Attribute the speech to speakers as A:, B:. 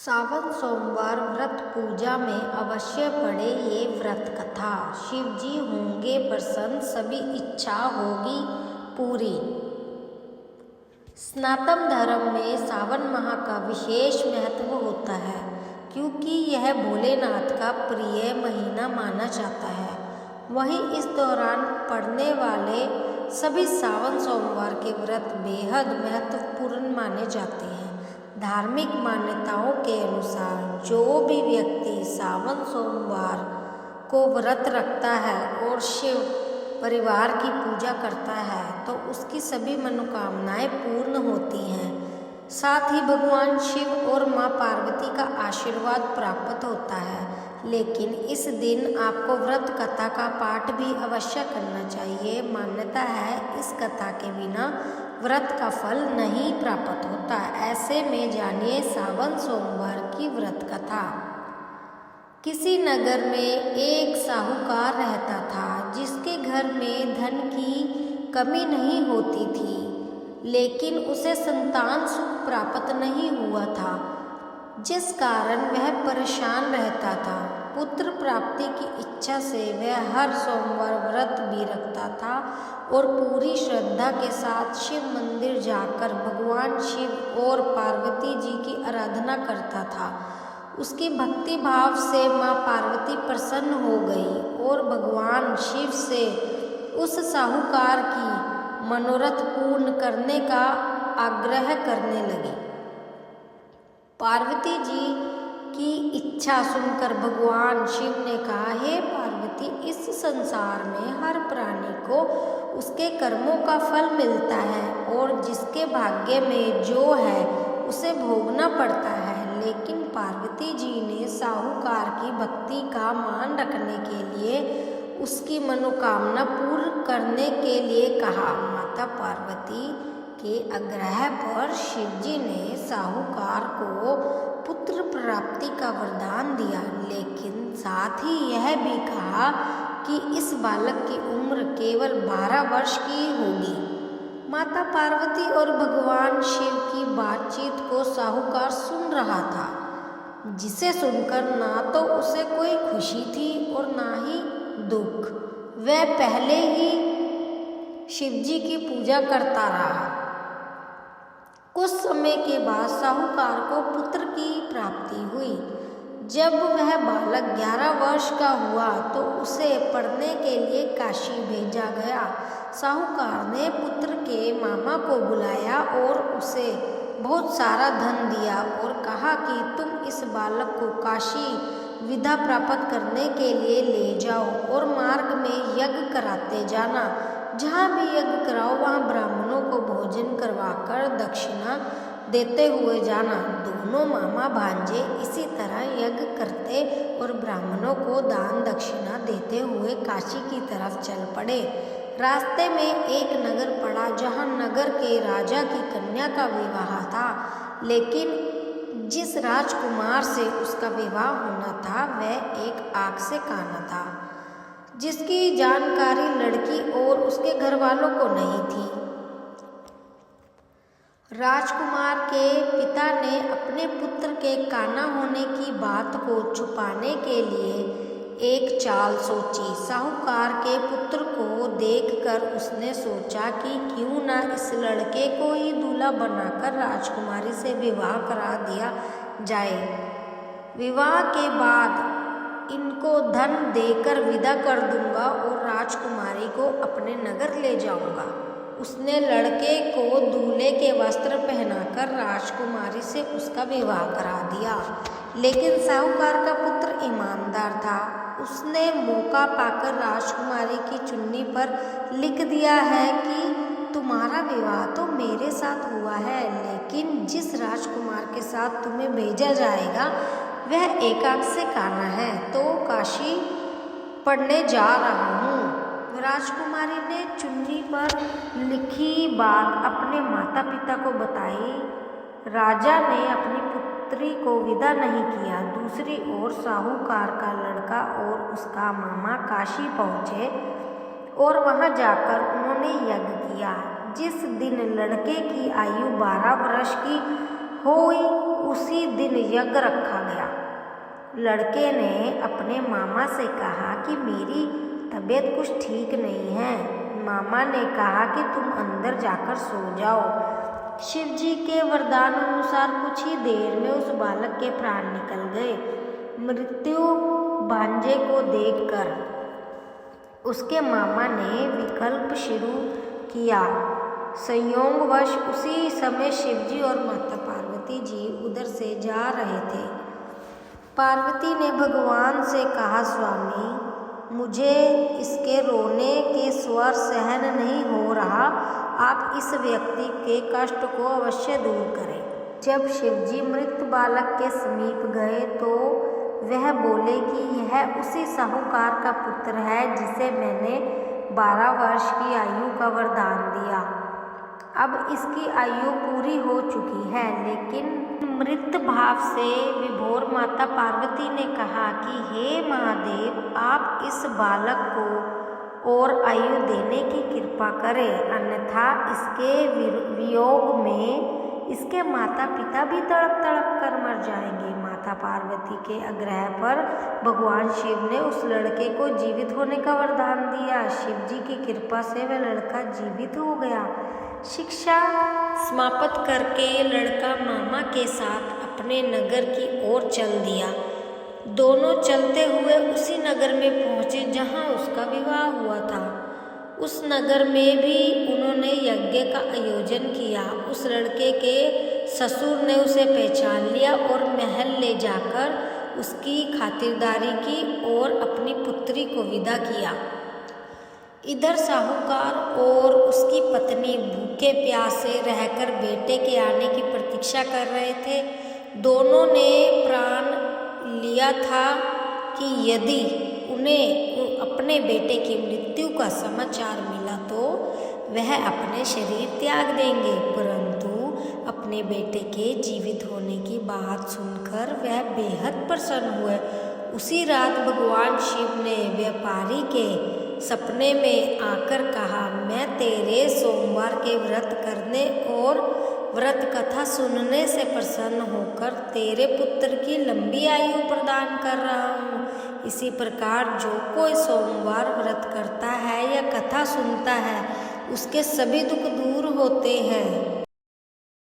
A: सावन सोमवार व्रत पूजा में अवश्य पढ़े ये व्रत कथा। शिवजी होंगे प्रसन्न, सभी इच्छा होगी पूरी। सनातन धर्म में सावन माह का विशेष महत्व होता है, क्योंकि यह भोलेनाथ का प्रिय महीना माना जाता है। वहीं इस दौरान पढ़ने वाले सभी सावन सोमवार के व्रत बेहद महत्वपूर्ण माने जाते हैं। धार्मिक मान्यताओं के अनुसार जो भी व्यक्ति सावन सोमवार को व्रत रखता है और शिव परिवार की पूजा करता है तो उसकी सभी मनोकामनाएं पूर्ण होती हैं। साथ ही भगवान शिव और मां पार्वती का आशीर्वाद प्राप्त होता है। लेकिन इस दिन आपको व्रत कथा का पाठ भी अवश्य करना चाहिए। मान्यता है इस कथा के बिना व्रत का फल नहीं प्राप्त होता। ऐसे में जानिए सावन सोमवार की व्रत कथा। किसी नगर में एक साहूकार रहता था, जिसके घर में धन की कमी नहीं होती थी, लेकिन उसे संतान सुख प्राप्त नहीं हुआ था, जिस कारण वह परेशान रहता था। पुत्र प्राप्ति की इच्छा से वह हर सोमवार व्रत भी रखता था और पूरी श्रद्धा के साथ शिव मंदिर जाकर भगवान शिव और पार्वती जी की आराधना करता था। उसकी भक्ति भाव से मां पार्वती प्रसन्न हो गई और भगवान शिव से उस साहूकार की मनोरथ पूर्ण करने का आग्रह करने लगी। पार्वती जी की इच्छा सुनकर भगवान शिव ने कहा, हे पार्वती, इस संसार में हर प्राणी को उसके कर्मों का फल मिलता है और जिसके भाग्य में जो है उसे भोगना पड़ता है। लेकिन पार्वती जी ने साहूकार की भक्ति का मान रखने के लिए उसकी मनोकामना पूर्ण करने के लिए कहा। माता पार्वती के आग्रह पर शिवजी ने साहूकार को पुत्र प्राप्ति का वरदान दिया, लेकिन साथ ही यह भी कहा कि इस बालक की उम्र केवल 12 वर्ष की होगी। माता पार्वती और भगवान शिव की बातचीत को साहूकार सुन रहा था, जिसे सुनकर ना तो उसे कोई खुशी थी और ना ही दुख। वह पहले ही शिवजी की पूजा करता रहा। कुछ समय के बाद साहूकार को पुत्र की प्राप्ति हुई। जब वह बालक 11 वर्ष का हुआ तो उसे पढ़ने के लिए काशी भेजा गया। साहूकार ने पुत्र के मामा को बुलाया और उसे बहुत सारा धन दिया और कहा कि तुम इस बालक को काशी विद्या प्राप्त करने के लिए ले जाओ और मार्ग में यज्ञ कराते जाना। जहाँ भी यज्ञ कराओ वहाँ ब्राह्मणों को भोजन करवाकर दक्षिणा देते हुए जाना। दोनों मामा भांजे इसी तरह यज्ञ करते और ब्राह्मणों को दान दक्षिणा देते हुए काशी की तरफ चल पड़े। रास्ते में एक नगर पड़ा, जहाँ नगर के राजा की कन्या का विवाह था, लेकिन जिस राजकुमार से उसका विवाह होना था वह एक आग से काना था, जिसकी जानकारी लड़की और उसके घर वालों को नहीं थी। राजकुमार के पिता ने अपने पुत्र के काना होने की बात को छुपाने के लिए एक चाल सोची। साहूकार के पुत्र को देखकर उसने सोचा कि क्यों ना इस लड़के को ही दूल्हा बनाकर राजकुमारी से विवाह करा दिया जाए। विवाह के बाद इनको धन देकर विदा कर दूंगा और राजकुमारी को अपने नगर ले जाऊंगा। उसने लड़के को दूल्हे के वस्त्र पहनाकर राजकुमारी से उसका विवाह करा दिया। लेकिन साहूकार का पुत्र ईमानदार था। उसने मौका पाकर राजकुमारी की चुन्नी पर लिख दिया है कि तुम्हारा विवाह तो मेरे साथ हुआ है, लेकिन जिस राजकुमार के साथ तुम्हें भेजा जाएगा वह एकाक से काना है, तो काशी पढ़ने जा रहा हूँ। राजकुमारी ने चुन्नी पर लिखी बात अपने माता पिता को बताई। राजा ने अपनी पुत्री को विदा नहीं किया। दूसरी ओर साहूकार का लड़का और उसका मामा काशी पहुँचे और वहाँ जाकर उन्होंने यज्ञ किया। जिस दिन लड़के की आयु 12 वर्ष की हुई, उसी दिन यज्ञ रखा गया। लड़के ने अपने मामा से कहा कि मेरी तबीयत कुछ ठीक नहीं है। मामा ने कहा कि तुम अंदर जाकर सो जाओ। शिव जी के वरदान अनुसार कुछ ही देर में उस बालक के प्राण निकल गए। मृत्यु भांजे को देखकर उसके मामा ने विकल्प शुरू किया। संयोगवश उसी समय शिवजी और माता पार्वती जी उधर से जा रहे थे। पार्वती ने भगवान से कहा, स्वामी, मुझे इसके रोने के स्वर सहन नहीं हो रहा। आप इस व्यक्ति के कष्ट को अवश्य दूर करें। जब शिवजी मृत बालक के समीप गए तो वह बोले कि यह उसी साहूकार का पुत्र है जिसे मैंने 12 वर्ष की आयु का वरदान दिया। अब इसकी आयु पूरी हो चुकी है। लेकिन मृत भाव से विभोर माता पार्वती ने कहा कि हे महादेव, आप इस बालक को और आयु देने की कृपा करें, अन्यथा इसके वियोग में इसके माता पिता भी तड़प तड़प कर मर जाएंगे। माता पार्वती के आग्रह पर भगवान शिव ने उस लड़के को जीवित होने का वरदान दिया। शिव जी की कृपा से वह लड़का जीवित हो गया। शिक्षा समाप्त करके लड़का मामा के साथ अपने नगर की ओर चल दिया। दोनों चलते हुए उसी नगर में पहुंचे जहां उसका विवाह हुआ था। उस नगर में भी उन्होंने यज्ञ का आयोजन किया। उस लड़के के ससुर ने उसे पहचान लिया और महल ले जाकर उसकी खातिरदारी की और अपनी पुत्री को विदा किया। इधर साहूकार और उसकी पत्नी भूखे प्यासे रहकर बेटे के आने की प्रतीक्षा कर रहे थे। दोनों ने प्रण लिया था कि यदि उन्हें अपने बेटे की मृत्यु का समाचार मिला तो वह अपने शरीर त्याग देंगे, परंतु अपने बेटे के जीवित होने की बात सुनकर वह बेहद प्रसन्न हुए। उसी रात भगवान शिव ने व्यापारी के सपने में आकर कहा, मैं तेरे सोमवार के व्रत करने और व्रत कथा सुनने से प्रसन्न होकर तेरे पुत्र की लंबी आयु प्रदान कर रहा हूँ। इसी प्रकार जो कोई सोमवार व्रत करता है या कथा सुनता है उसके सभी दुख दूर होते हैं।